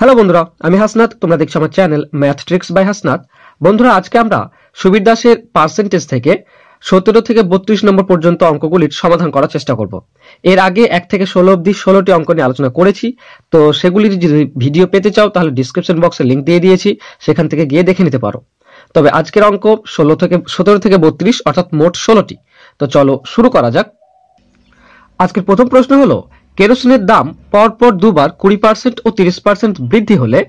Hello বন্ধুরা, আমি হাসনাত। তোমরা দেখছো আমার channel math tricks by Hasnat. বন্ধুরা, আজকে আমরা সুবীর দাসের পার্সেন্টেজ থেকে 17 থেকে 32 নম্বর পর্যন্ত অঙ্কগুলির সমাধান করার চেষ্টা করব। এর আগে 1 থেকে 16 অবধি 16টি অঙ্ক নিয়ে আলোচনা করেছি। তো সেগুলির যদি ভিডিও পেতে চাও তাহলে ডিসক্রিপশন বক্সে লিংক দিয়ে দিয়েছি, সেখান থেকে গিয়ে দেখে নিতে পারো। তবে আজকের অঙ্ক 17 থেকে 32, অর্থাৎ মোট 16টি। তো চলো শুরু করা যাক। আজকের প্রথম প্রশ্ন হলো, কেরোসিনের দাম পরপর দুবার 20% ও 30% বৃদ্ধি হলে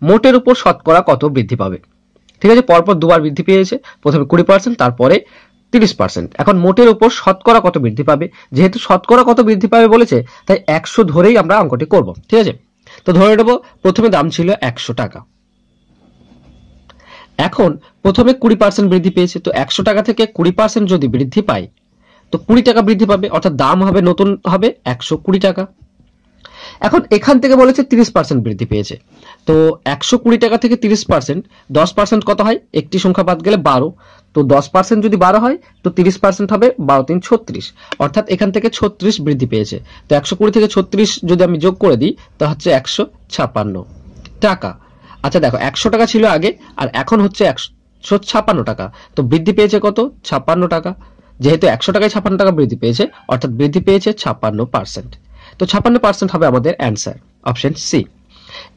মোটের উপর শতকরা কত বৃদ্ধি পাবে? ঠিক আছে, পরপর দুবার বৃদ্ধি পেয়েছে, প্রথমে 20%, তারপরে 30%। এখন মোটের উপর শতকরা কত বৃদ্ধি পাবে? যেহেতু শতকরা কত বৃদ্ধি পাবে বলেছে, তাই 100 ধরেই আমরা অঙ্কটি করব। ঠিক আছে, তো ধরে নেব প্রথমে দাম ছিল 100 টাকা। এখন প্রথমে 20% বৃদ্ধি পেয়েছে, তো 100 টাকা থেকে 20% যদি বৃদ্ধি পায় তো 20 টাকা বৃদ্ধি পাবে, অর্থাৎ দাম হবে নতুন হবে 120 টাকা। এখন এখান থেকে বলেছে 30% বৃদ্ধি পেয়েছে, তো 120 টাকা থেকে 30%, 10% কত হয়? একটি সংখ্যা বাদ গেলে 12, তো 10% যদি 12 হয় তো 30% হবে 12 3 36, অর্থাৎ এখান থেকে 36 বৃদ্ধি পেয়েছে। তো 120 থেকে 36 যদি আমি যোগ করে দিই তা হচ্ছে 156 টাকা। আচ্ছা দেখো, 100 টাকা ছিল আগে আর এখন হচ্ছে 156 টাকা, তো বৃদ্ধি পেয়েছে কত? 56 টাকা। যেহেতু 100 টাকায় 56 টাকা বৃদ্ধি পেয়েছে, অর্থাৎ বৃদ্ধি পেয়েছে 56%। তো 56% হবে আমাদের অ্যান্সার, অপশন সি।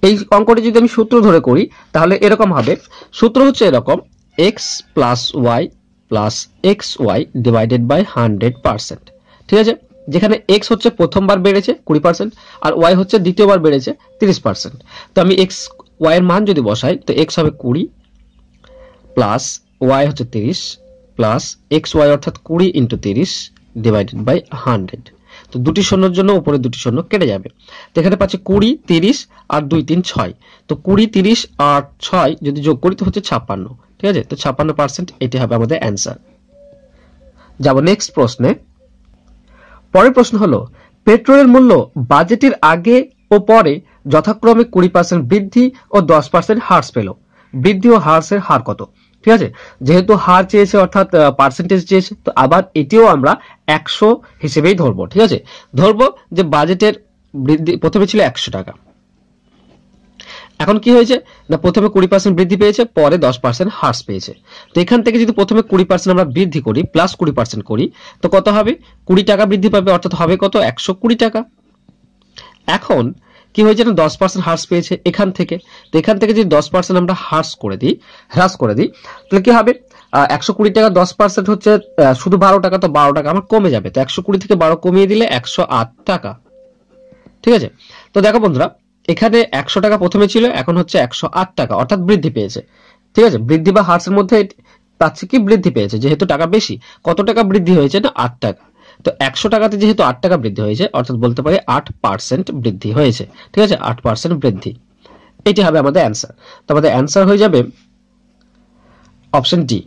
এই অঙ্কটি যদি আমি সূত্র ধরে করি তাহলে এরকম হবে। সূত্র হচ্ছে এরকম, X plus Y plus X Y divided by 100%। ঠিক আছে, যেখানে এক্স হচ্ছে প্রথমবার বেড়েছে 20% আর ওয়াই হচ্ছে দ্বিতীয়বার বেড়েছে 30%। তো আমি এক্স ওয়াই এর মান যদি বসাই তো এক্স হবে 20 প্লাস ওয়াই হচ্ছে 30 প্লাস এক্স ওয়াই অর্থাৎ 20 ইন্টু 30 ডিভাইডেড বাই 100। তো দুটি শূন্যর জন্য উপরে দুটি শূন্য কেটে যাবে। তো এখানে পাচ্ছি 20, 30 আর 2 3 6। তো 20, 30 আর 6 যদি যোগ করি তো হচ্ছে 56। ঠিক আছে, তো 56%, এটি হবে আমাদের অ্যান্সার। যাব নেক্সট প্রশ্নে। পরের প্রশ্ন হলো, পেট্রোলের মূল্য বাজেটের আগে ও পরে যথাক্রমে 20% বৃদ্ধি ও 10% হ্রাস পেল। বৃদ্ধি ও হ্রাসের হার কত? ঠিক আছে, যেহেতু হার চেয়েছে অর্থাৎ পার্সেন্টেজ চেয়েছে, তো আবার এটিও আমরা 100 হিসেবেই ধরবো। ঠিক আছে, ধরবো যে বাজেটের বৃদ্ধি প্রথমে ছিল 100 টাকা, এখন কি হয়েছে না প্রথমে 20% বৃদ্ধি পেয়েছে, পরে 10% হ্রাস পেয়েছে। তো এখান থেকে যদি প্রথমে 20% আমরা বৃদ্ধি করি প্লাস 20% করি তো কত হবে? 20 টাকা বৃদ্ধি পাবে, অর্থাৎ হবে কত? 120 টাকা। এখন কি হয়েছে না 10% হ্রাস পেয়েছে এখান থেকে, তো এখান থেকে যদি 10% আমরা হ্রাস করে দিই তাহলে কি হবে? 120 টাকা 10% হচ্ছে শুধু 12 টাকা, তো 12 টাকা আমার কমে যাবে। তো 120 থেকে 12 কমিয়ে দিলে 108 টাকা। ঠিক আছে, তো দেখো বন্ধুরা, এখানে 100 টাকা প্রথমে ছিল, এখন হচ্ছে 108 টাকা, অর্থাৎ বৃদ্ধি পেয়েছে। ঠিক আছে, বৃদ্ধি বা হ্রাসের মধ্যে পাচ্ছি কি? বৃদ্ধি পেয়েছে, যেহেতু টাকা বেশি। কত টাকা বৃদ্ধি হয়েছে? না 8 টাকা। তো 100 টাকাতে যেহেতু 8 টাকা বৃদ্ধি হয়েছে, অর্থাৎ বলতে পারি 8% বৃদ্ধি হয়েছে। ঠিক আছে, 8% বৃদ্ধি, এটি হবে আমাদের অ্যান্সার। তো আমাদের অ্যান্সার হয়ে যাবে অপশন ডি।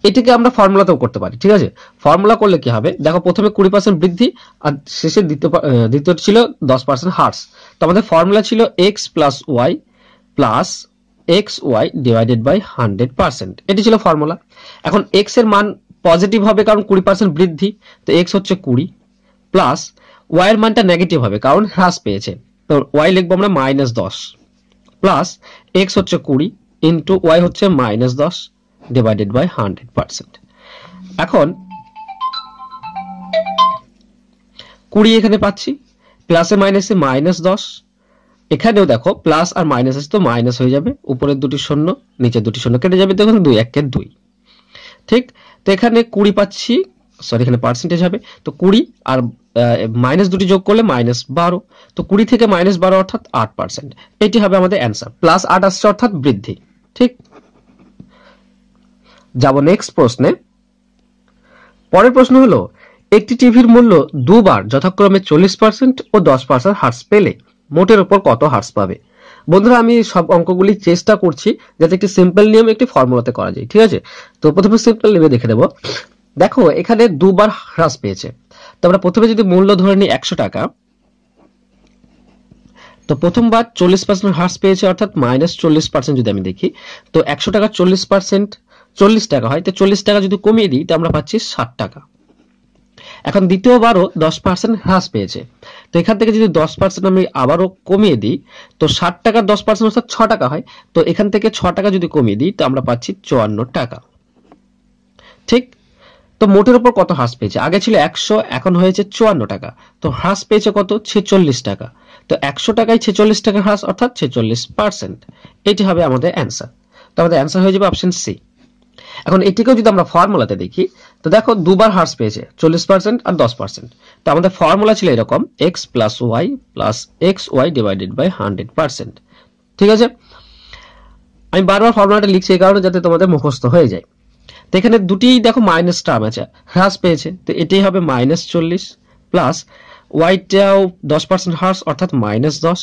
এটিকে আমরা ফর্মুলাতেও করতে পারি। ঠিক আছে, ফর্মুলা করলে কি হবে? দেখো, প্রথমে 20% বৃদ্ধি আর শেষে দ্বিতীয় ছিল 10% হ্রাস। তো আমাদের ফর্মুলা ছিল X plus Y plus X Y divided by 100%, এটি ছিল ফর্মুলা। এখন এক্স এর মান পজিটিভ হবে কারণ 20% বৃদ্ধি, তো এক্স হচ্ছে 20, প্লাস ওয়াই এর মানটা নেগেটিভ হবে কারণ হ্রাস পেয়েছে, তো ওয়াই লিখবো আমরা -10, প্লাস এক্স হচ্ছে 20 ইন্টু ওয়াই হচ্ছে -10 ডিভাইডেড বাই 100%। এখন 20 এখানে পাচ্ছি, প্লাসে মাইনাসে -10, এখানেও দেখো প্লাস আর মাইনাস আছে, তো মাইনাস হয়ে যাবে, উপরের দুটি শূন্য নিচের দুটি শূন্য কেটে যাবে, দেখুন 2 1 2। ঠিক, তো এখানে 20 পাচ্ছি, সরি এখানে পার্সেন্টেজ হবে, তো 20 আর মাইনাস দুটি যোগ করলে -12, তো 20 থেকে -12 অর্থাৎ 8%, এটি হবে আমাদের অ্যান্সার। প্লাস 8 আসছে অর্থাৎ বৃদ্ধি। ঠিক, যাব নেক্সট প্রশ্নে। পরের প্রশ্ন হলো, একটি টিভির মূল্য দুবার যথাক্রমে 40% ও 10% হ্রাস পেলে মোটের উপর কত হ্রাস পাবে? বন্ধুরা, আমি সব অঙ্কগুলি চেষ্টা করছি যাতে একটি সিম্পল নিয়ম একটি ফর্মুলাতে করা যায়। ঠিক আছে, তো প্রথমে সিম্পল নিয়মে দেখে দেব। দেখো, এখানে দুবার হ্রাস পেয়েছে, তো আমরা প্রথমে যদি মূল্য ধরে নিই 100 টাকা, তো প্রথমবার 40% হ্রাস পেয়েছে, অর্থাৎ -40% যদি আমি দেখি তো 100 টাকা 40% 40 টাকা হয়, তো 40 টাকা যদি কমিয়ে দিই তো আমরা পাচ্ছি 60 টাকা। এখন দ্বিতীয়বারও 10% হ্রাস পেয়েছে। তো এখান থেকে যদি 10% আমি আবারও কমিয়ে দিই, তো 60 টাকার 10% অর্থাৎ 6 টাকা হয়। তো এখান থেকে 6 টাকা যদি কমিয়ে দিই, তো আমরা পাচ্ছি 54 টাকা। ঠিক? তো মোটের উপর কত হ্রাস পেয়েছে? আগে ছিল 100, এখন হয়েছে 54 টাকা। তো হ্রাস পেয়েছে কত? 46 টাকা। তো 100 টাকায় 46 টাকা হ্রাস, অর্থাৎ 46%। এটি হবে আমাদের অ্যান্সার। তো আমাদের অ্যান্সার হয়ে যাবে অপশন সি। এখন এটিকেও যদি আমরা ফর্মুলাতে দেখি, তো দেখো দুবার হ্রাস পেয়েছে, 40% আর 10%। তো আমাদের ফর্মুলা ছিল এরকম, x plus Y plus X Y divided by 100%। ঠিক আছে, আমি বারবার ফর্মুলাটা লিখছি এই কারণে যাতে তোমাদের মুখস্থ হয়ে যায়। তো এখানে দুটি দেখো মাইনাস টার্ম আছে, হ্রাস পেয়েছে, তো এটাই হবে -40 প্লাস ওয়াইটাও 10% হ্রাস অর্থাৎ -10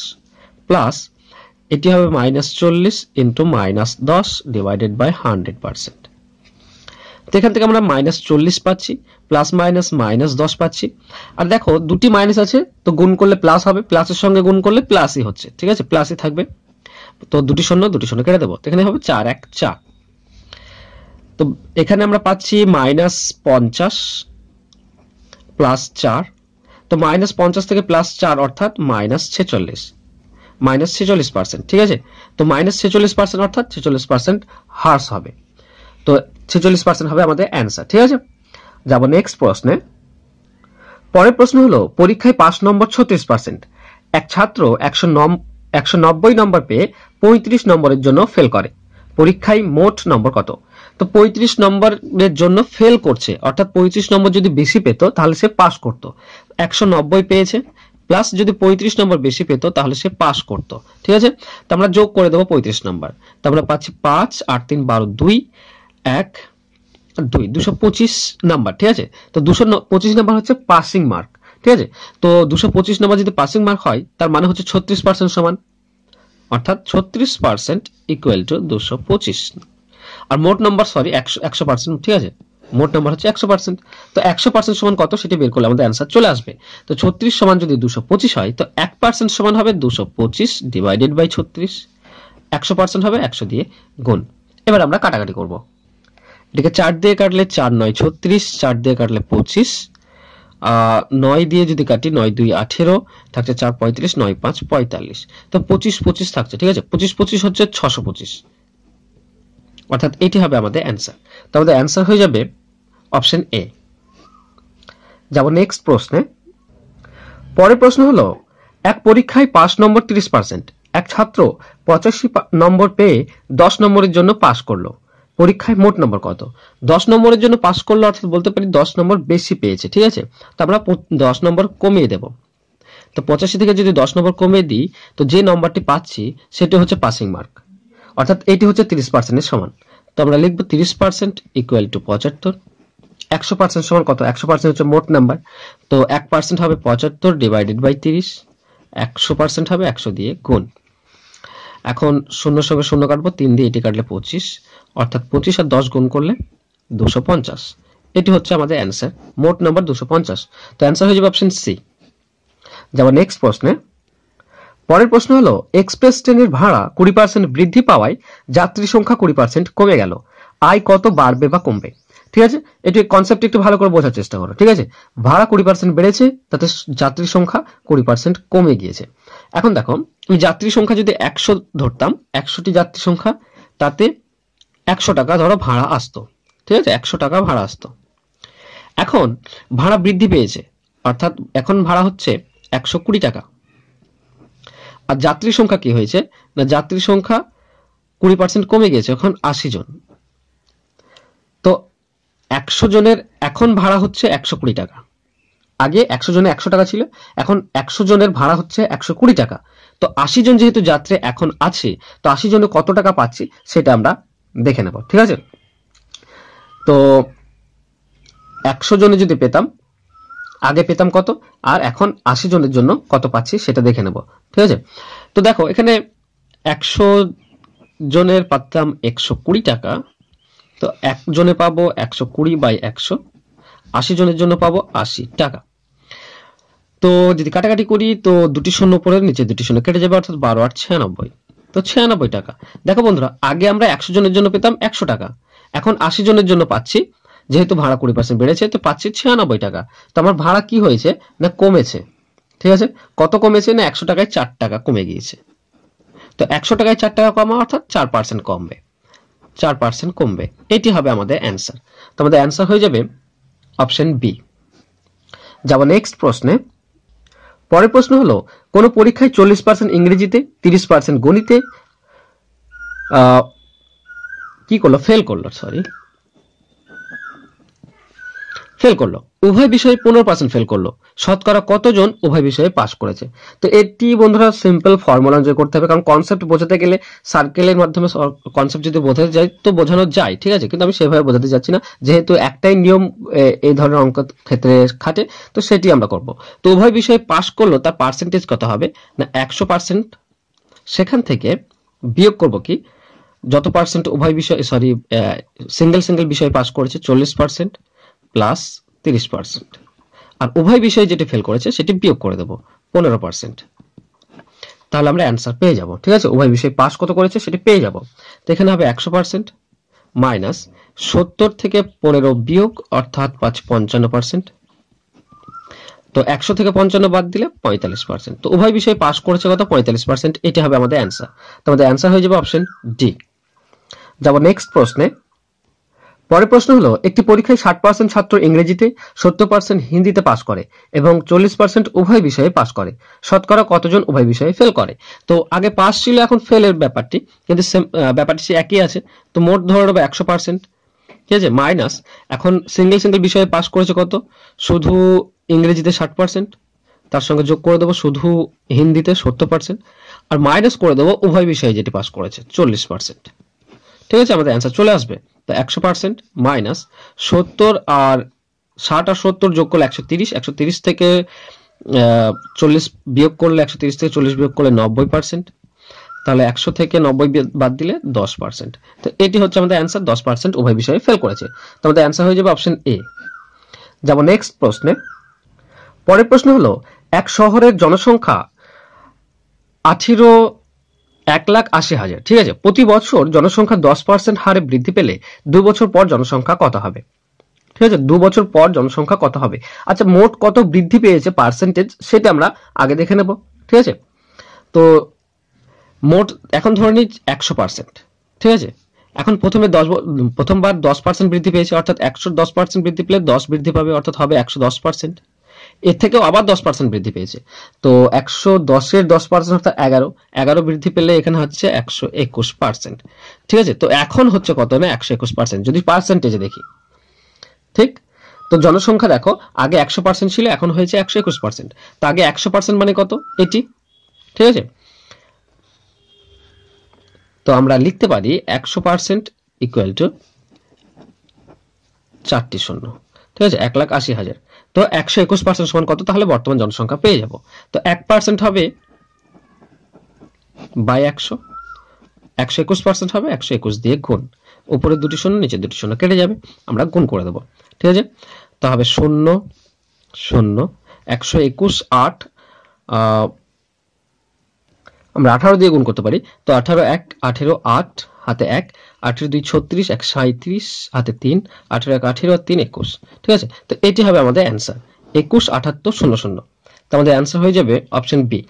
প্লাস এটি হবে -40 ইন্টু -10 ডিভাইডেড বাই 100%। তো এখান থেকে আমরা -40 পাচ্ছি, প্লাস মাইনাস -10 পাচ্ছি। আর দেখো দুটি মাইনাস আছে, তো গুণ করলে প্লাস হবে, প্লাসের সঙ্গে গুণ করলে প্লাসই হচ্ছে, ঠিক আছে, প্লাসই থাকবে। তো দুটি শূন্য কেটে দেবো, এখানে হবে 4 1 4। তো এখানে আমরা পাচ্ছি -50 প্লাস 4। তো -50 থেকে +4 অর্থাৎ -46, -46%। ঠিক আছে, তো -46% অর্থাৎ 46% হ্রাস হবে। তো 46% হবে আমাদের অ্যান্সার। ঠিক আছে, যাব নেক্সট প্রশ্নে। পরের প্রশ্ন হলো, পরীক্ষায় পাস নম্বর 36%, এক ছাত্র 190 নম্বর পেয়ে 35 নম্বরের জন্য ফেল করে, পরীক্ষায় মোট নম্বর কত? তো 35 নম্বরের জন্য ফেল করছে, অর্থাৎ 35 নম্বর যদি বেশি পেত তাহলে সে পাস করত। 190 পেয়েছে, প্লাস যদি 35 নম্বর বেশি পেত তাহলে সে পাস করত। ঠিক আছে, তো আমরা যোগ করে দেবো 35 নম্বর। তো আমরা পাচ্ছি 5 8 3 12 2 1 2 225 নাম্বার। ঠিক আছে, তো 225 নাম্বার হচ্ছে পাসিং মার্ক। ঠিক আছে, তো 225 নাম্বার যদি পাসিং মার্ক হয় তার মানে হচ্ছে 36% সমান, অর্থাৎ 36% ইকুয়াল টু 225। আর মোট নাম্বার 100%। ঠিক আছে, মোট নাম্বার হচ্ছে 100%। তো 100% সমান কত সেটা বের করলে আমাদের অ্যান্সার চলে আসবে। তো 36 সমান যদি 225 হয়, তো 1% সমান হবে 225 ডিভাইডেড বাই 36। 100% হবে 100 দিয়ে গুণ। এবার আমরা কাটাকাটি করব। এটাকে 4 দিয়ে কাটলে 4 9 36, 4 দিয়ে কাটলে 25, 9 দিয়ে যদি কাটি 9 2 18, থাকছে 4 35, 9 5 45। তো 25 25 থাকছে। ঠিক আছে, 25 25 হচ্ছে 625, অর্থাৎ এটি হবে আমাদের অ্যান্সার। তো আমাদের অ্যান্সার হয়ে যাবে অপশন এ। যাব নেক্সট প্রশ্নে। পরের প্রশ্ন হলো, এক পরীক্ষায় পাস নম্বর 30%, এক ছাত্র 85 নম্বর পেয়ে 10 নম্বরের জন্য পাস করলো, পরীক্ষায় মোট নম্বর কত? 10 নম্বরের জন্য পাস করলো অর্থাৎ বলতে পারি 10 নম্বর বেশি পেয়েছে। ঠিক আছে, তো আমরা 10 নম্বর কমিয়ে দেব। তো 85 থেকে যদি 10 নম্বর কমিয়ে দিই, তো যে নম্বরটি পাচ্ছি সেটি হচ্ছে পাসিং মার্ক, অর্থাৎ এটি হচ্ছে 30% এর সমান। তো আমরা লিখবো 30% ইকুয়াল টু 75। 100% সমান কত? 100% হচ্ছে মোট নাম্বার, তো 1% হবে 75 ডিভাইডেড বাই 30। 100% হবে 100 দিয়ে গুণ। এখন শূন্য সঙ্গে শূন্য কাটবো, 3 দিয়ে এটি কাটলে 25, অর্থাৎ 25 আর 10 গুণ করলে 250। এটি হচ্ছে আমাদের অ্যান্সার, মোট নাম্বার 250। তো অ্যান্সার হয়ে যাবে অপশন সি। যাব নেক্সট প্রশ্নে। পরের প্রশ্ন হলো, এক্সপ্রেস ট্রেনের ভাড়া 20% বৃদ্ধি পাওয়ায় যাত্রী সংখ্যা 20% কমে গেল, আয় কত বাড়বে বা কমবে? ঠিক আছে, এটি কনসেপ্ট একটু ভালো করে বোঝার চেষ্টা করো। ঠিক আছে, ভাড়া 20% বেড়েছে, তাতে যাত্রী সংখ্যা 20% কমে গিয়েছে। এখন দেখো, আমি যাত্রী সংখ্যা যদি 100 ধরতাম, 100টি যাত্রী সংখ্যা, তাতে 100 টাকা ধরো ভাড়া আসতো। ঠিক আছে, 100 টাকা ভাড়া আসতো। এখন ভাড়া বৃদ্ধি পেয়েছে, অর্থাৎ এখন ভাড়া হচ্ছে 120 টাকা। আর যাত্রী সংখ্যা কি হয়েছে না, যাত্রী সংখ্যা 20% কমে গিয়েছে, এখন 80 জন। তো 100 জনের এখন ভাড়া হচ্ছে 120 টাকা। আগে 100 জনে 100 টাকা ছিল, এখন 100 জনের ভাড়া হচ্ছে 120 টাকা। তো 80 জন যেহেতু যাত্রী এখন আছে, তো 80 জনে কত টাকা পাচ্ছি সেটা আমরা দেখে নেব। ঠিক আছে, তো 100 জনে যদি পেতাম, আগে পেতাম কত, আর এখন 80 জনের জন্য কত পাচ্ছি সেটা দেখে নেব। ঠিক আছে, তো দেখো এখানে 100 জনের পাতাম 120 টাকা, তো একজনে পাবো 120 বাই 100, 80 জনের জন্য পাবো 80 টাকা। তো যদি কাটাকাটি করি, তো দুটি শূন্য পরে নিচে দুটি শূন্য কেটে যাবে, অর্থাৎ 12 8 96, তো 96 টাকা। দেখো বন্ধুরা, আগে আমরা 100 জনের জন্য পেতাম 100 টাকা, এখন 80 জনের জন্য পাচ্ছি যেহেতু ভাড়া 20% বেড়েছে তো পাচ্ছি 96 টাকা। তো আমার ভাড়া কি হয়েছে না কমেছে, ঠিক আছে। কত কমেছে না 100 টাকায় 4 টাকা কমে গিয়েছে। তো 100 টাকায় 4 টাকা কমা অর্থাৎ 4% কমবে, 4% কমবে। এটি হবে আমাদের অ্যান্সার। তো আমাদের অ্যান্সার হয়ে যাবে অপশন বি। যাব নেক্সট প্রশ্নে। পরের প্রশ্ন হলো কোন পরীক্ষায় 40% ইংরেজিতে 30% গণিতে কি করলো ফেল করলো, ফেল করলো, উভয় বিষয়ে 15% ফেল করলো, শতকরা কতজন উভয় বিষয়ে পাস করেছে। তো এটি বন্ধুরা সিম্পল ফর্মুলা অনুযায়ী করতে হবে, কারণ কনসেপ্ট বোঝাতে গেলে সার্কেলের মাধ্যমে কনসেপ্ট যদি বোঝাতে যায় তো বোঝানো যায়, ঠিক আছে, কিন্তু আমি সেভাবে বোঝাতে যাচ্ছি না, যেহেতু একটাই নিয়ম এই ধরনের অঙ্ক ক্ষেত্রে খাটে, তো সেটি আমরা করব। তো উভয় বিষয়ে পাস করলো তার পার্সেন্টেজ কত হবে না 100%, সেখান থেকে বিয়োগ করব কি যত পার্সেন্ট উভয় বিষয় সিঙ্গেল বিষয়ে পাস করেছে 40% প্লাস 30%, আর উভয় বিষয়ে যেটি ফেল করেছে সেটি বিয়োগ করে দেব 15%। তাহলে আমরা অ্যান্সার পেয়ে যাব, ঠিক আছে। উভয় বিষয়ে পাস কত করেছে সেটি পেয়ে যাব। তো এখানে হবে 100% মাইনাস 70 থেকে 15 বিয়োগ অর্থাৎ পাচ্ছি 55%। তো 100 থেকে 55 বাদ দিলে 45%। তো উভয় বিষয়ে পাস করেছে কত 45%, এটি হবে আমাদের অ্যান্সার। তো আমাদের অ্যান্সার হয়ে যাবে অপশন ডি। যাব নেক্সট প্রশ্নে। পরের প্রশ্ন হলো একটি পরীক্ষায় 60% ছাত্র ইংরেজিতে 70% হিন্দিতে পাস করে এবং 40% উভয় বিষয়ে পাস করে, শতকরা কতজন উভয় বিষয়ে ফেল করে। তো আগে পাস ছিল, এখন ফেলের ব্যাপারটি কিন্তু ব্যাপারটি সে একই আছে। তো মোট ধরে নেবো 100%, ঠিক আছে, মাইনাস এখন সিঙ্গেল বিষয়ে পাস করেছে কত শুধু ইংরেজিতে 60%, তার সঙ্গে যোগ করে দেবো শুধু হিন্দিতে 70%, আর মাইনাস করে দেবো উভয় বিষয়ে যেটি পাস করেছে 40%, ঠিক আছে। আমাদের অ্যান্সার চলে আসবে। তো 100% মাইনাস 70 আর 60 আর 70 যোগ করলে 130, 130 থেকে 40 বিয়োগ করলে 130 থেকে 40 বিয়োগ করলে 90%, তাহলে 100 থেকে 90 বাদ দিলে 10%। তো এটি হচ্ছে আমাদের অ্যান্সার, 10% উভয় বিষয়ে ফেল করেছে। তো আমাদের অ্যান্সার হয়ে যাবে অপশন এ। যাব নেক্সট প্রশ্নে। পরের প্রশ্ন হলো এক শহরের জনসংখ্যা 1,80,000, ঠিক আছে। প্রতি বছর জনসংখ্যা 10% হারে বৃদ্ধি পেলে 2 বছর পর জনসংখ্যা কত হবে, ঠিক আছে। 2 বছর পর জনসংখ্যা কত হবে। আচ্ছা, মোট কত বৃদ্ধি পেয়েছে পার্সেন্টেজ সেটা আমরা আগে দেখে নেব, ঠিক আছে। তো মোট এখন ধরে নিই 100%, ঠিক আছে। এখন প্রথমবার 10% বৃদ্ধি পেয়েছে, অর্থাৎ 110% বৃদ্ধি পেলে 10 বৃদ্ধি পাবে, অর্থাৎ হবে 110%। এর থেকেও আবার 10% বৃদ্ধি পেয়েছে, তো 110-এর 10% অর্থাৎ 11 বৃদ্ধি পেলে এখানে হচ্ছে 121%, ঠিক আছে। তো এখন হচ্ছে কত না 121% যদি পার্সেন্টেজে দেখি, ঠিক। তো জনসংখ্যা দেখো আগে 100% ছিল, এখন হয়েছে 121%। তো আগে 100% মানে কত এটি, ঠিক আছে। তো আমরা লিখতে পারি 100% ইকুয়াল টু 4টি শূন্য, ঠিক আছে, 1,80,000। তো 121% সমান কত, তাহলে বর্তমান জনসংখ্যা পেয়ে যাব। তো 1% হবে বাই 100, 121% হবে 121 দিয়ে গুণ, উপরে দুটি শূন্য নিচে দুটি শূন্য কেটে যাবে, আমরা গুণ করে দেবো, ঠিক আছে। তো হবে 0 0 121 8, আমরা 18 দিয়ে গুণ করতে পারি। তো 18 1 18 8 হাতে 1, 18 2 36, 1 37 হাতে 3, 18 1 18 আর 3 21, ঠিক আছে। তো এটি হবে আমাদের অ্যান্সার 21 78 00। তো আমাদের অ্যান্সার হয়ে যাবে অপশন বি।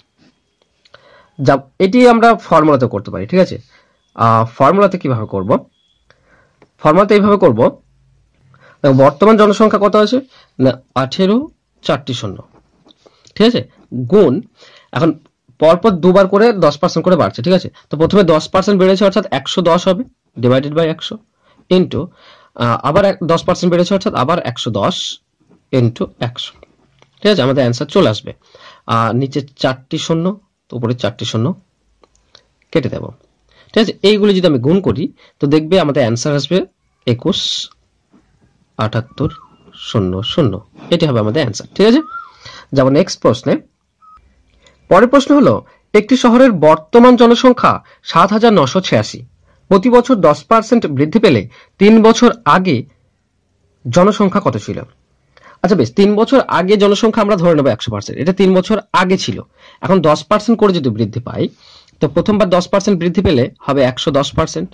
এটি আমরা ফর্মুলাতে করতে পারি, ঠিক আছে। ফর্মুলাতে কিভাবে করব, ফর্মুলাতে এইভাবে করব। বর্তমান জনসংখ্যা কত আছে না 18 4টি শূন্য, ঠিক আছে, গুণ এখন পরপর দুবার করে 10% করে বাড়ছে, ঠিক আছে। তো প্রথমে 10% বেড়েছে অর্থাৎ 110 হবে ডিভাইডেড বাই 100 ইন্টু আবার 10% বেড়েছে অর্থাৎ আবার 110 ইন্টু 100, ঠিক আছে। আমাদের অ্যান্সার চলে আসবে। নিচে 4টি শূন্য, তো উপরে 4টি শূন্য কেটে দেব, ঠিক আছে। এইগুলি যদি আমি গুণ করি তো দেখবে আমাদের অ্যান্সার আসবে 21 78 00। এটি হবে আমাদের অ্যান্সার, ঠিক আছে। যাব নেক্সট প্রশ্নে। পরের প্রশ্ন হলো একটি শহরের বর্তমান জনসংখ্যা 7,986, প্রতি বছর 10% বৃদ্ধি পেলে 3 বছর আগে জনসংখ্যা কত ছিল। আচ্ছা বেশ, 3 বছর আগে জনসংখ্যা আমরা ধরে নেব 100%, এটা 3 বছর আগে ছিল। এখন 10% করে যদি বৃদ্ধি পাই তো প্রথমবার 10% বৃদ্ধি পেলে হবে 110%,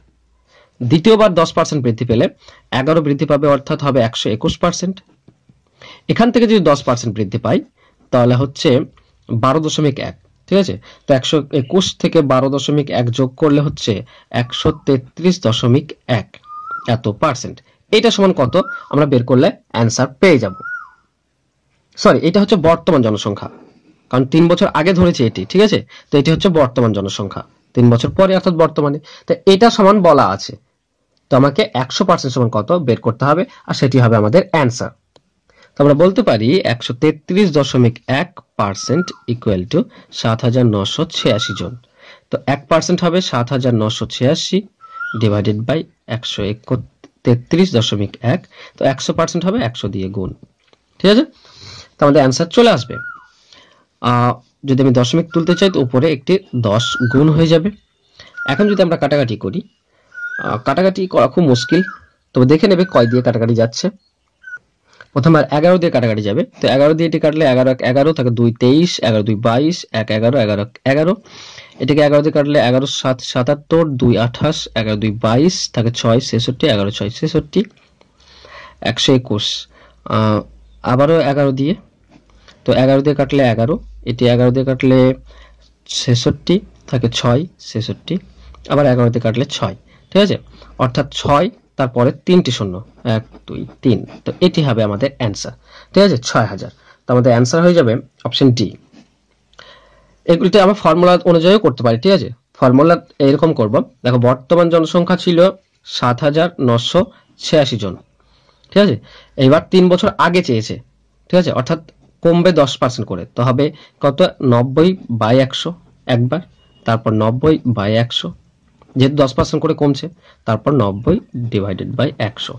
দ্বিতীয়বার 10% বৃদ্ধি পেলে 11 বৃদ্ধি পাবে, অর্থাৎ হবে 121%। এখান থেকে যদি 10% বৃদ্ধি পাই তাহলে হচ্ছে 12.1। ঠিক আছে, তো 121 থেকে 12.1 যোগ করলে হচ্ছে 133.1 এত পার্সেন্ট। এটা সমান কত আমরা বের করলে অ্যান্সার পেয়ে যাব। সরি, এটা হচ্ছে বর্তমান জনসংখ্যা, কারণ 3 বছর আগে ধরেছি এটি। ঠিক আছে, তো এটি হচ্ছে বর্তমান জনসংখ্যা 3 বছর পরে অর্থাৎ বর্তমানে। তো এটা সমান বলা আছে, তো আমাকে 100% সমান কত বের করতে হবে, আর সেটি হবে আমাদের অ্যান্সার। তো আমরা বলতে পারি 133.1% ইকুয়াল টু 7,986 জন। তো 1% হবে 7,986 ডিভাইডেড বাই 133.1। তো 100% হবে 100 দিয়ে গুণ। ঠিক আছে, তো আমাদের অ্যান্সার চলে আসবে। যদি আমি দশমিক তুলতে চাই তো উপরে একটি 10 গুণ হয়ে যাবে। এখন যদি আমরা কাটাকাটি করি, কাটাকাটি করা খুব মুশকিল, তবে দেখে নেবে কয় দিয়ে কাটাকাটি যাচ্ছে। প্রথমে 11 দিয়ে কাটাকাটি যাবে, তো 11 দিয়ে এটি কাটলে 11 1 11 থাকে 2 23, 11 2 22, 1 11 11 11। এটাকে 11 দিয়ে কাটলে 11 7 77, 2 28, 11 2 22 থাকে 6 66, 11 6 66, 121। আবারও 11 দিয়ে, তো 11 দিয়ে কাটলে 11, এটি 11 দিয়ে কাটলে 66 থাকে 6 66, আবার 11 দিয়ে কাটলে 6। ঠিক আছে, অর্থাৎ 6 তারপরে 3টি শূন্য, 1 2 3। তো এটি হবে আমাদের অ্যান্সার। ঠিক আছে, 6000। তো আমাদের অ্যান্সার হয়ে যাবে অপশন ডি। এগুলিতে আমরা ফর্মুলা অনুযায়ী করতে পারি। ঠিক আছে, ফর্মুলা এরকম করব। দেখো, বর্তমান জনসংখ্যা ছিল 7,986 জন। ঠিক আছে, এইবার 3 বছর আগে চেয়েছে। ঠিক আছে, অর্থাৎ কমবে 10% করে, তো হবে কত 90/100 একবার, তারপর 90/100, যেহেতু 10% করে কমছে, তারপর 90 ডিভাইডেড বাই 100।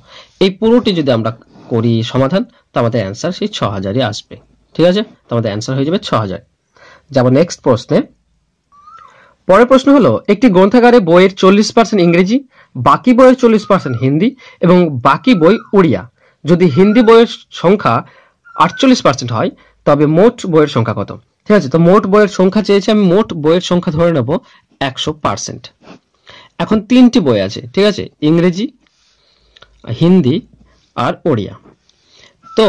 এই পুরোটি যদি আমরা করি সমাধান, তো আমাদের অ্যান্সার সেই 6000ই আসবে। ঠিক আছে, তো আমাদের অ্যান্সার হয়ে যাবে 6000। যাব নেক্সট প্রশ্নে। পরের প্রশ্ন হলো, একটি গ্রন্থাগারে বইয়ের 40% ইংরেজি, বাকি বইয়ের 40% হিন্দি এবং বাকি বই উড়িয়া। যদি হিন্দি বইয়ের সংখ্যা 48% হয় তবে মোট বইয়ের সংখ্যা কত? ঠিক আছে, তো মোট বইয়ের সংখ্যা চেয়েছে, আমি মোট বইয়ের সংখ্যা ধরে নেব 100%। এখন 3টি বই আছে। ঠিক আছে, ইংরেজি, হিন্দি আর ওড়িয়া। তো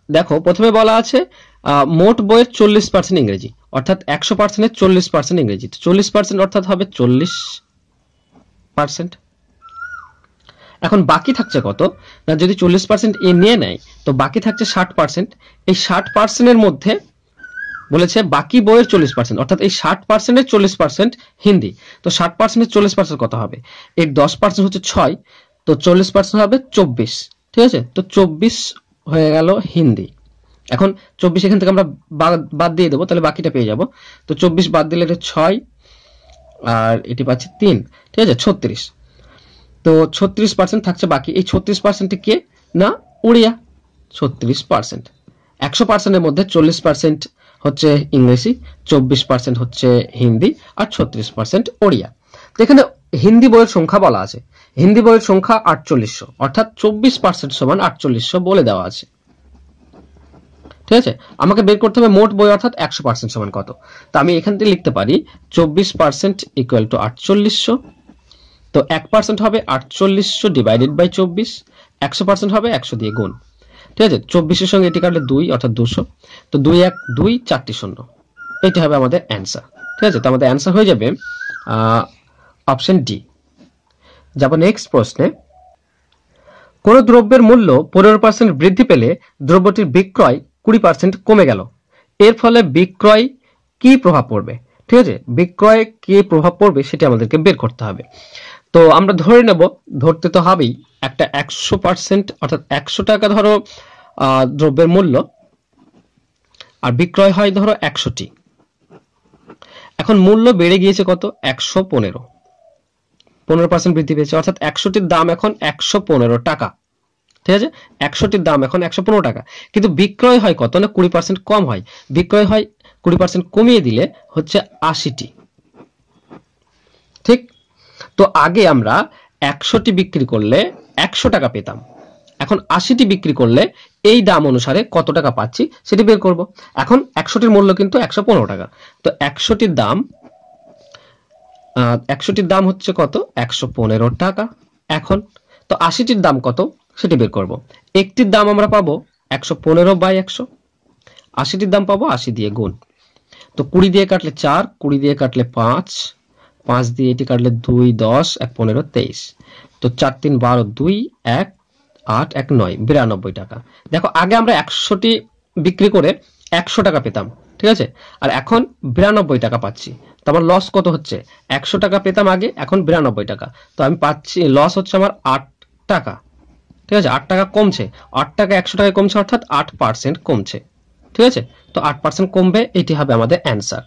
দেখো, প্রথমে বলা আছে মোট বইয়ের 40% ইংরেজি, অর্থাৎ 100%-এর 40% ইংরেজি। 40% অর্থাৎ হবে 40%। এখন বাকি থাকছে কত না, যদি 40% এ নিয়ে নেয় তো বাকি থাকছে 60%। এই 60%-এর মধ্যে বলেছে বাকি বইয়ের 40%, অর্থাৎ এই 60%-এর 40% হিন্দি। তো 60%-এর 40% কত হবে? এর 10% হচ্ছে 6, তো 40% হবে 24। ঠিক আছে, তো 24 হয়ে গেল হিন্দি। এখন 24 এখান থেকে আমরা বাদ দিয়ে দেবো, তাহলে বাকিটা পেয়ে যাব। তো 24 বাদ দিলে এটা 6, আর এটি পাচ্ছি 3। ঠিক আছে, 36। তো 36% থাকছে বাকি। এই 36%টি কে না, উড়িয়া। 36%। 100%-এর মধ্যে 40% হচ্ছে ইংরেজি, 24% হচ্ছে হিন্দি, আর 36% ওড়িয়া। তো এখানে হিন্দি বইয়ের সংখ্যা বলা আছে, হিন্দি বইয়ের সংখ্যা 4800, অর্থাৎ 24% সমান 4800 বলে দেওয়া আছে। ঠিক আছে, আমাকে বের করতে হবে মোট বই, অর্থাৎ 100% সমান কত। তো আমি এখান থেকে লিখতে পারি 24% ইকুয়াল টু 4800। তো 1% হবে 4800 ডিভাইডেড বাই 24, 100% হবে 100 দিয়ে গুণ। ঠিক আছে, 24-এর সঙ্গে এটি কাটলে 2, অর্থাৎ 200। তো 2 1 2 4টি শূন্য, এটি হবে আমাদের অ্যান্সার। ঠিক আছে, তো আমাদের অ্যান্সার হয়ে যাবে অপশন ডি। যাব নেক্সট প্রশ্নে। কোন দ্রব্যের মূল্য 15% বৃদ্ধি পেলে দ্রব্যটির বিক্রয় 20% কমে গেল, এর ফলে বিক্রয় কি প্রভাব পড়বে? ঠিক আছে, বিক্রয়ে কি প্রভাব পড়বে সেটি আমাদেরকে বের করতে হবে। তো আমরা ধরে নেব, ধরতে তো হবেই, একটা 100%, অর্থাৎ 100 টাকা ধরো দ্রব্যের মূল্য, আর বিক্রয় হয় ধরো 100টি। এখন মূল্য বেড়ে গিয়েছে কত, 115, 15% বৃদ্ধি পেয়েছে, অর্থাৎ 100টির দাম এখন 115 টাকা। ঠিক আছে, 100টির দাম এখন 115 টাকা, কিন্তু বিক্রয় হয় কত না 20% কম হয়। বিক্রয় হয় 20% কমিয়ে দিলে হচ্ছে 80টি। ঠিক, তো আগে আমরা 100টি বিক্রি করলে 100 টাকা পেতাম, এখন 80টি বিক্রি করলে এই দাম অনুসারে কত টাকা পাচ্ছি সেটি বের করব। এখন 100টির মূল্য কিন্তু 115 টাকা, তো 100টির দাম হচ্ছে কত, 115 টাকা। এখন তো ৮০টির দাম কত সেটি বের করব। একটির দাম আমরা পাবো ১১৫/১০০, ৮০টির দাম পাবো ৮০ দিয়ে গুণ। তো ২০ দিয়ে কাটলে ৪, ২০ দিয়ে কাটলে ৫, ৫ দিয়ে এটি কাটলে ২, ১০, ১ ১৫, ২৩। তো ৪ ৩ ১২, ২ ১ ৮ ১ ৯, ৯২ টাকা। দেখো আগে আমরা ১০০টি বিক্রি করে ১০০ টাকা পেতাম, ঠিক আছে, আর এখন ৯২ টাকা পাচ্ছি। তো আমার লস কত হচ্ছে? ১০০ টাকা পেতাম আগে, এখন ৯২ টাকা। তো আমি পাচ্ছি লস হচ্ছে আমার ৮ টাকা, ঠিক আছে, ৮ টাকা কমছে। ৮ টাকা ১০০ টাকায় কমছে, অর্থাৎ ৮% কমছে, ঠিক আছে। তো ৮% কমবে, এটি হবে আমাদের অ্যান্সার,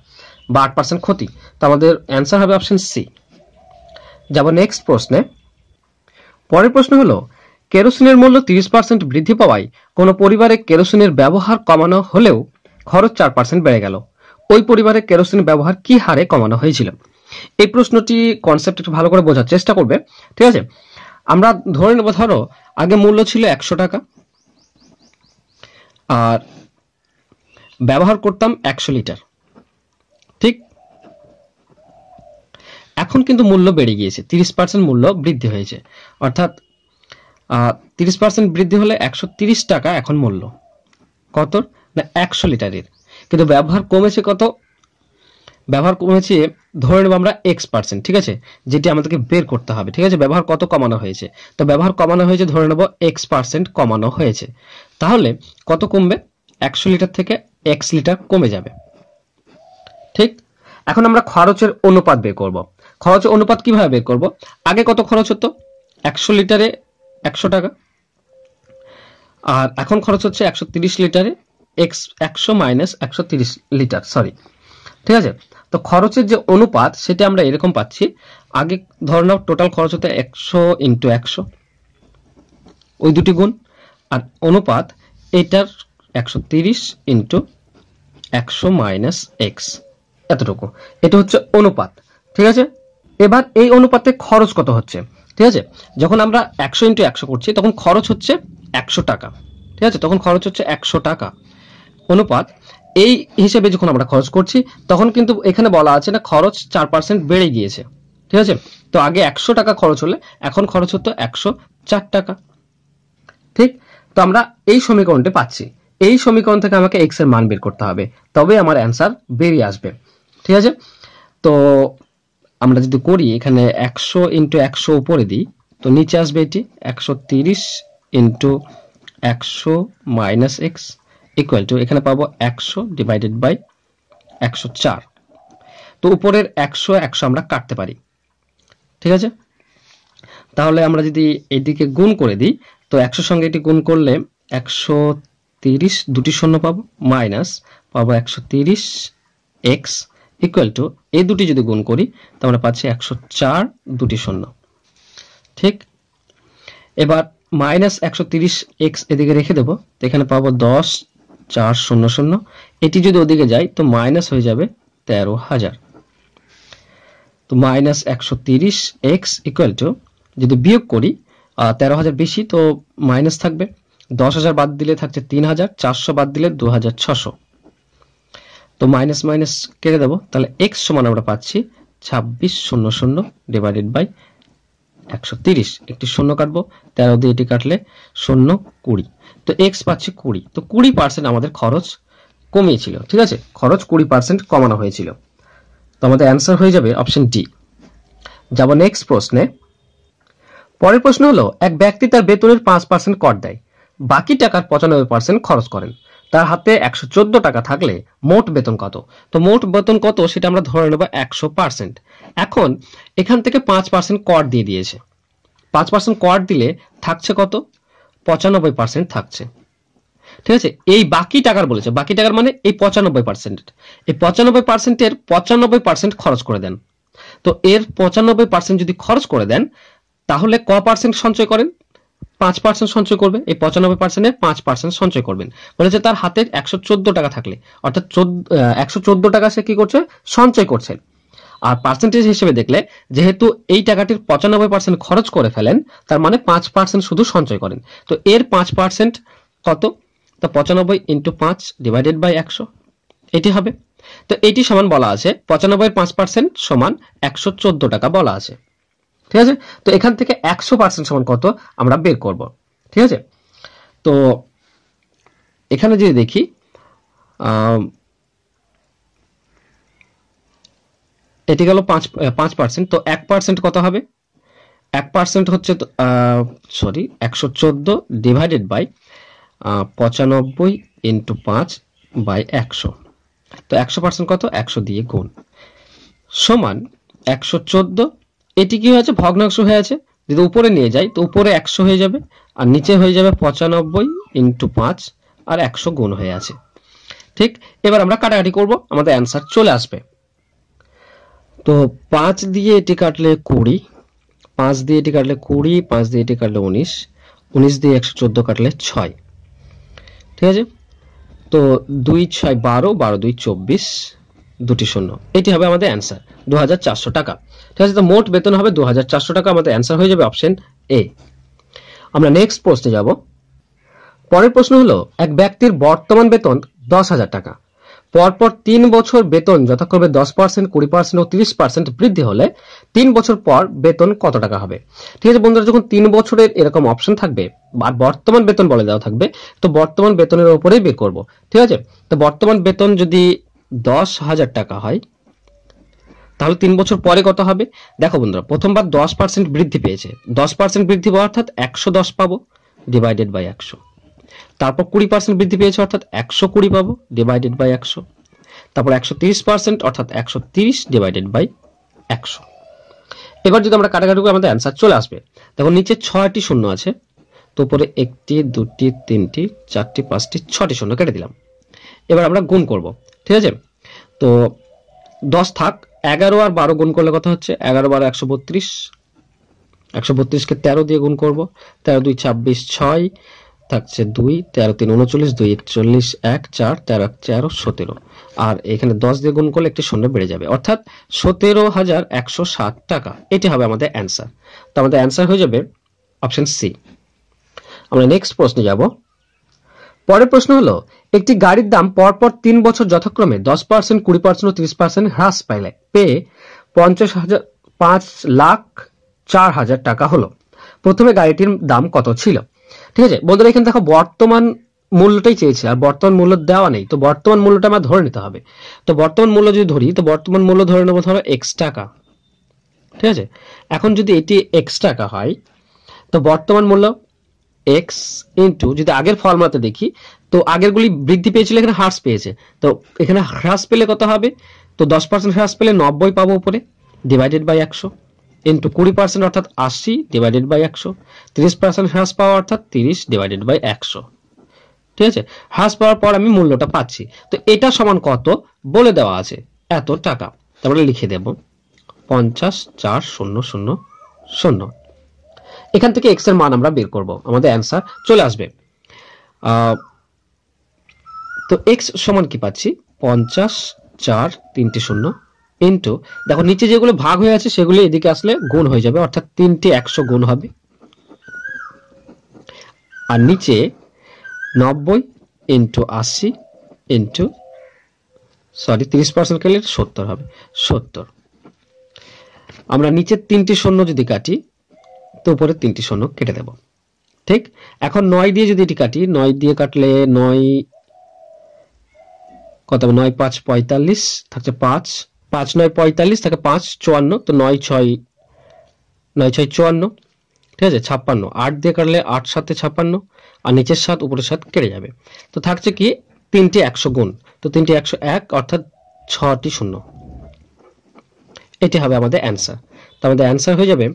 বা ৮% ক্ষতি। তো আমাদের অ্যান্সার হবে অপশন সি। যাব নেক্সট প্রশ্নে। পরের প্রশ্ন হলো, কেরোসিনের মূল্য ৩০% বৃদ্ধি পাওয়ায় কোনো পরিবারে কেরোসিনের ব্যবহার কমানো হলেও খরচ ৪% বেড়ে গেল। ওই পরিবারে কেরোসিন ব্যবহার কি হারে কমানো হয়েছিল? এই প্রশ্নটি কনসেপ্ট একটু ভালো করে বোঝার চেষ্টা করবে, ঠিক আছে। আমরা ধরে নেব, ধরো আগে মূল্য ছিল ১০০ টাকা, আর ব্যবহার করতাম ১০০ লিটার, ঠিক। এখন কিন্তু মূল্য বেড়ে গিয়েছে, ৩০% মূল্য বৃদ্ধি হয়েছে, অর্থাৎ ৩০% বৃদ্ধি হলে ১৩০ টাকা এখন মূল্য। কত না ১০০ লিটারের। কিন্তু ব্যবহার কমেছে কত? ব্যবহার কমেছে ধরে নেব আমরা X%, ঠিক আছে, যেটি আমাদেরকে বের করতে হবে, ঠিক আছে। ব্যবহার কত কমানো হয়েছে? তো ব্যবহার কমানো হয়েছে, ধরে নেব X% কমানো হয়েছে। তাহলে কত কমবে? ১০০ লিটার থেকে X লিটার কমে যাবে, ঠিক। এখন আমরা খরচের অনুপাত বের করব। খরচের অনুপাত কিভাবে বের করব? আগে কত খরচ হতো? ১০০ লিটারে ১০০ টাকা, আর এখন খরচ হচ্ছে ১৩০ লিটারে ১০০ মাইনাস ১৩০ লিটার, সরি, ঠিক আছে। তো খরচের যে অনুপাত সেটা আমরা এরকম পাচ্ছি। আগে ধরে নাও টোটাল খরচ হতে ১০০ ইন্টু ১০০, ওই দুটি গুণ, আর অনুপাত এটার ১৩০ ইন্টু ১০০ মাইনাস এক্স, এতটুকু। এটা হচ্ছে অনুপাত, ঠিক আছে। এবার এই অনুপাতে খরচ কত হচ্ছে, ঠিক আছে। যখন আমরা ১০০ ইন্টু ১০০ করছি তখন খরচ হচ্ছে ১০০ টাকা, ঠিক আছে, তখন খরচ হচ্ছে ১০০ টাকা। অনুপাত এই হিসেবে যখন আমরা খরচ করছি তখন কিন্তু এখানে বলা আছে না খরচ ৪% বেড়ে গিয়েছে, ঠিক আছে। তো আগে ১০০ টাকা খরচ হলে এখন খরচ হতো ১০৪ টাকা, ঠিক। তো আমরা এই সমীকরণটি পাচ্ছি। এই সমীকরণ থেকে আমাকে এক্স এর মান বের করতে হবে, তবে আমার অ্যান্সার বেরিয়ে আসবে, ঠিক আছে। তো আমরা যদি করি এখানে ১০০ ইন্টু ১০০ উপরে দিই, তো নিচে আসবে এটি ১৩০ into ১০০ minus x equal to, এখানে পাবো ১০০ ডিভাইডেড বাই ১০৪। তো উপরের ১০০ ১০০ আমরা কাটতে পারি, ঠিক আছে। তাহলে আমরা যদি এদিকে গুণ করে দিই, তো ১০০ সঙ্গে এটি গুণ করলে ১৩০ দুটি শূন্য পাবো, মাইনাস পাবো ১৩০ এক্স ইকুয়াল টু, এই দুটি যদি গুণ করি তো আমরা পাচ্ছি ১০৪ দুটি শূন্য, ঠিক। এবার মাইনাস ১৩০ এক্স এদিকে রেখে দেবো, তো এখানে পাবো ১০ ৪ শূন্য শূন্য, এটি যদি ওদিকে যায় তো মাইনাস হয়ে যাবে ১৩,০০০। তো মাইনাস ১৩০ এক্স ইকুয়াল টু, যদি বিয়োগ করি ১৩,০০০ বেশি তো মাইনাস থাকবে, ১০,০০০ বাদ দিলে থাকছে ৩,০০০, ৪০০ বাদ দিলে ২,৬০০। তো মাইনাস মাইনাস কেটে দেবো, তাহলে এক্স সমান আমরা পাচ্ছি ২৬,০০ ডিভাইডেড বাই ১৩০, একটি শূন্য কাটবো, ১৩ দিয়ে এটি কাটলে শূন্য ২০। তো এক্স পাচ্ছি ২০। তো ২০% আমাদের খরচ কমিয়েছিল, ঠিক আছে, খরচ ২০% কমানো হয়েছিল। তো আমাদের অ্যান্সার হয়ে যাবে অপশন ডি। যাব নেক্সট প্রশ্নে। পরের প্রশ্ন হলো, এক ব্যক্তি তার বেতনের ৫% কর দেয়, বাকি টাকার ৯৫% খরচ করেন। তার হাতে ১১৪ টাকা থাকলে মোট বেতন কত? তো মোট বেতন কত সেটা আমরা ধরে নেব ১০০%। এখন এখান থেকে ৫% কর দিয়ে দিয়েছে, ৫% কর দিলে থাকছে কত? ৯৫% থাকছে, ঠিক আছে। এই বাকি টাকার বলেছে, বাকি টাকার মানে এই ৯৫%, এই ৯৫%-এর ৯৫% খরচ করে দেন। তো এর ৯৫% যদি খরচ করে দেন তাহলে ক পার্সেন্ট সঞ্চয় করেন? ৫% সঞ্চয় করবে, এই ৯৫%-এর ৫% সঞ্চয় করবেন। বলেছে তার হাতে ১১৪ টাকা থাকলে, অর্থাৎ ১১৪ টাকা সে কি করছে? সঞ্চয় করছে। আর পার্সেন্টেজ হিসেবে দেখলে যেহেতু এই টাকাটির ৯৫% খরচ করে ফেলেন, তার মানে ৫% শুধু সঞ্চয় করেন। তো এর ৫% কত? তো ৯৫ ইন্টু ৫ ডিভাইডেড বাই ১০০, এটি হবে। তো এটি সমান বলা আছে ৯৫-৫% সমান ১১৪ টাকা বলা আছে। ঠিক আছে, তো এখান থেকে 100% সমান কত আমরা বের করব। ঠিক আছে, তো এখানে যদি দেখি এটি গেল 5%, তো 1% কত হবে? 1% হচ্ছে 114 ডিভাইডেড বাই 95 ইন্টু 5/100, তো 100% কত? 100 দিয়ে গুণ, সমান 114। এটি কি হয়েছে? ভগ্নাংশ হয়ে আছে, যদি উপরে নিয়ে যাই তো উপরে 100 হয়ে যাবে আর নিচে হয়ে যাবে 95 ইন্টু 5 আর 100 গুণ হয়ে আছে। ঠিক, এবার আমরা কাটাকাটি করব, আমাদের অ্যান্সার চলে আসবে। তো 5 দিয়ে এটি কাটলে 20, 5 দিয়ে এটি কাটলে 20, 5 দিয়ে এটি কাটলে 19, 19 দিয়ে 114 কাটলে 6। ঠিক আছে, তো 2 6 12, 12 2 24, দুটি শূন্য, এটি হবে আমাদের অ্যান্সার 2400 টাকা। ঠিক আছে, তো মোট বেতন হবে 2400 টাকা, আমাদের অ্যান্সার হয়ে যাবে অপশন এ। আমরা নেক্সট প্রশ্নে যাব। পরের প্রশ্ন হলো, এক ব্যক্তির বর্তমান বেতন 10,000 টাকা, পরপর 3 বছর বেতন যথাক্রমে 10%, 20% ও 30% বৃদ্ধি হলে 3 বছর পর বেতন কত টাকা হবে? ঠিক আছে বন্ধুরা, যখন 3 বছরের এরকম অপশন থাকবে আর বর্তমান বেতন বলে দেওয়া থাকবে, তো বর্তমান বেতনের উপরেই বের করব। ঠিক আছে, তো বর্তমান বেতন যদি 10,000 টাকা হয় তাহলে 3 বছর পরে কত হবে? দেখো বন্ধুরা, প্রথমবার 10% বৃদ্ধি পেয়েছে, 10% বৃদ্ধি পাওয়া অর্থাৎ 110 পাবো ডিভাইডেড বাই 100। তারপর 20% বৃদ্ধি পেয়েছে অর্থাৎ 120 পাবো ডিভাইডেড বাই 100। তারপর 130% অর্থাৎ 130 ডিভাইডেড বাই 100। এবার যদি আমরা কাটাকাটি করি আমাদের অ্যান্সার চলে আসবে। দেখো নিচে 6টি শূন্য আছে, তো উপরে 1টি 2টি 3টি 4টি 5টি 6টি শূন্য কেটে দিলাম। এবার আমরা গুণ করব। ঠিক আছে, তো 10 থাক, 11 আর 12 গুণ করলে কত হচ্ছে? 11 12 132, 132কে 13 দিয়ে গুণ করব, 13 2 26, 6 থাকছে 2, 13 3 39, 2 41, 1 4 13 13 17, আর এখানে 10 দিয়ে গুণ করলে একটি শূন্য বেড়ে যাবে, অর্থাৎ 17,160 টাকা। এটি হবে আমাদের অ্যান্সার। তো আমাদের অ্যান্সার হয়ে যাবে অপশন সি। আমরা নেক্সট প্রশ্নে যাব। পরের প্রশ্ন হলো, একটি গাড়ির দাম পরপর 3 বছর যথাক্রমে 10%, 20% ও 30% হ্রাস পেয়ে 5,04,000 টাকা হলো। প্রথমে গাড়িটির দাম কত ছিল? ঠিক আছে বন্ধুরা, এখানে দেখো বর্তমান মূল্যটাই চেয়েছে আর বর্তমান মূল্য দেওয়া নেই, তো বর্তমান মূল্যটা আমরা ধরে নিতে হবে। তো বর্তমান মূল্য যদি ধরি, তো বর্তমান মূল্য ধরে নেবো ধরো x টাকা। ঠিক আছে, এখন যদি এটি x টাকা হয়, তো বর্তমান মূল্য x ইন্টু, যদি আগের ফর্মুলাতে দেখি তো আগেরগুলি বৃদ্ধি পেয়েছিল, এখানে হ্রাস পেয়েছে, তো এখানে হ্রাস পেলে কত হবে? তো 10% হ্রাস পেলে 90 পাবো উপরে ডিভাইডেড বাই 100, ইন্টু 20% অর্থাৎ 80 ডিভাইডেড বাই 100, 30% হ্রাস পাওয়া অর্থাৎ 30 ডিভাইডেড বাই 100। ঠিক আছে, হ্রাস পাওয়ার পর আমি মূল্যটা পাচ্ছি, তো এটা সমান কত বলে দেওয়া আছে, এত টাকা। তারপরে লিখে দেব 50,4,000। এখান থেকে x এর মান আমরা বের করব, আমাদের অ্যান্সার চলে আসবে। তো x সমান কি পাচ্ছি? 50,4 3টি শূন্য ইন্টু, দেখো নিচে যেগুলো ভাগ হয়ে আছে সেগুলো এদিকে আসলে গুণ হয়ে যাবে, অর্থাৎ 3টি 100 গুণ হবে, আর নিচে 90 ইন্টু 80 ইন্টু 30% করলে 70 হবে, 70। আমরা নিচে 3টি শূন্য যদি কাটি তো উপরে 3টি শূন্য কেটে দেব। ঠিক, এখন 9 দিয়ে যদি এটি কাটি, 9 দিয়ে কাটলে 9 কত হবে? 9 5 45 থাকছে 5, 5 9 45 থাকে 5 54, তো 9 6 54। ঠিক আছে, 56, 8 দিয়ে কাটলে 8 7 56, আর নিচের 7 উপরের 7 কেটে যাবে, তো থাকছে কি 3টি 100 গুণ, তো 3টি 101 অর্থাৎ 6টি শূন্য। এটি হবে আমাদের অ্যান্সার। তো আমাদের অ্যান্সার হয়ে যাবে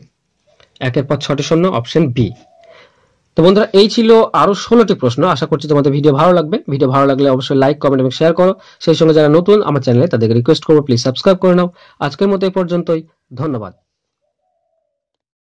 1-এর পর 6টি শূন্য, অপশন বি। তো বন্ধুরা, এই ছিল আরো 16টি প্রশ্ন। আশা করছি তোমাদের ভিডিও ভালো লাগবে। ভিডিও ভালো লাগলে অবশ্যই লাইক, কমেন্ট এবং শেয়ার করো। সেই সঙ্গে যারা নতুন আমার চ্যানেলে তাদেরকে রিকোয়েস্ট করবো প্লিজ সাবস্ক্রাইব করে নাও। আজকের মতো এই পর্যন্তই, ধন্যবাদ।